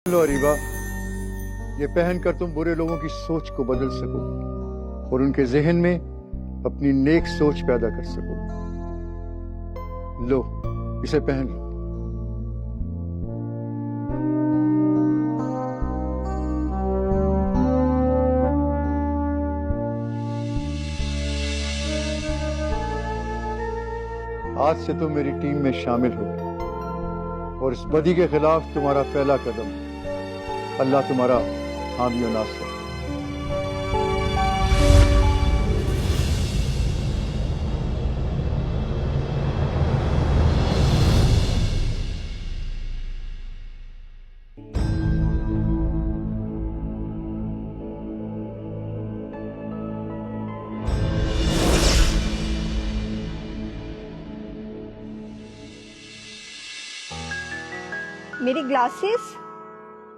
लो अरीबा, ये पहनकर तुम बुरे लोगों की सोच को बदल सको और उनके जहन में अपनी नेक सोच पैदा कर सको। लो, इसे पहन लो। आज से तुम मेरी टीम में शामिल हो और इस बदी के खिलाफ तुम्हारा पहला कदम। अल्लाह तुम्हारा हामी और नासर।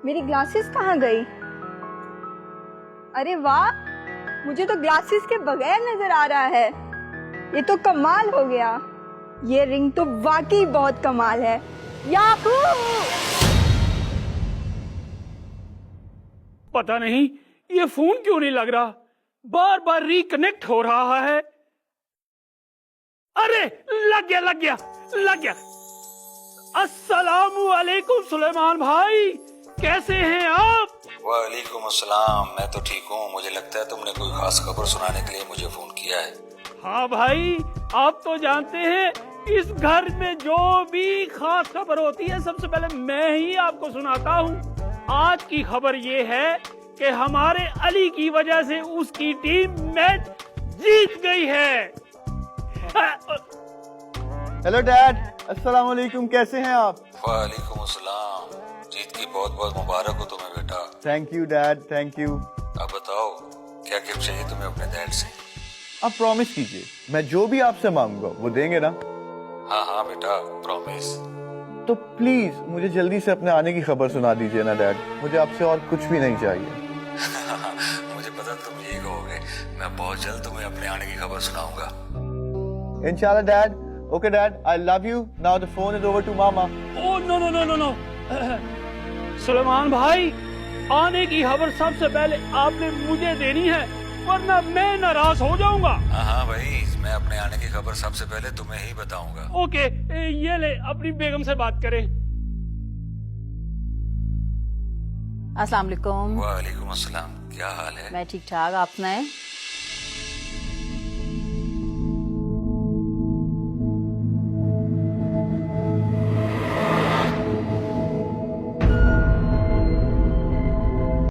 मेरी ग्लासेस कहाँ गई? अरे वाह, मुझे तो ग्लासेस के बगैर नजर आ रहा है। ये तो कमाल हो गया। ये रिंग तो वाकई बहुत कमाल है। याहू! पता नहीं ये फोन क्यों नहीं लग रहा, बार बार रिकनेक्ट हो रहा है। अरे लग गया। अस्सलामु अलैकुम सुलेमान भाई, कैसे हैं आप? वालेकुम अस्सलाम, मैं तो ठीक हूँ। मुझे लगता है तुमने कोई खास खबर सुनाने के लिए मुझे फोन किया है। हाँ भाई, आप तो जानते हैं इस घर में जो भी खास खबर होती है सबसे पहले मैं ही आपको सुनाता हूँ। आज की खबर ये है कि हमारे अली की वजह से उसकी टीम मैच जीत गई है। हेलो डैड, अस्सलाम वालेकुम, कैसे हैं आप? वालेकुम अस्सलाम, जीत की बहुत बहुत मुबारक हो तुम्हें बेटा। Thank you dad, thank you. अब बताओ क्या गिफ्ट चाहिए तुम्हें अपने डैड से? आप प्रॉमिस कीजिए, मैं जो भी आपसे मांगूंगा वो देंगे ना? हाँ बेटा, प्रॉमिस। तो प्लीज मुझे जल्दी से अपने आने की खबर सुना दीजिए ना डैड। मुझे आपसे और कुछ भी नहीं चाहिए। मुझे पता तुम यही कहोगे। मैं बहुत जल्द तुम्हें अपने आने की खबर सुनाऊंगा इंशाल्लाह dad. Okay dad, I love you. Now the phone is over to mama. Oh no. Suleman भाई, आने की खबर सबसे पहले आपने मुझे देनी है, वरना मैं नाराज हो जाऊंगा। हाँ भाई, मैं अपने आने की खबर सबसे पहले तुम्हें ही बताऊंगा। ओके, ये ले अपनी बेगम से बात करें। अस्सलाम वालेकुम। वालेकुम अस्सलाम, क्या हाल है? मैं ठीक ठाक, आप सुनाएं?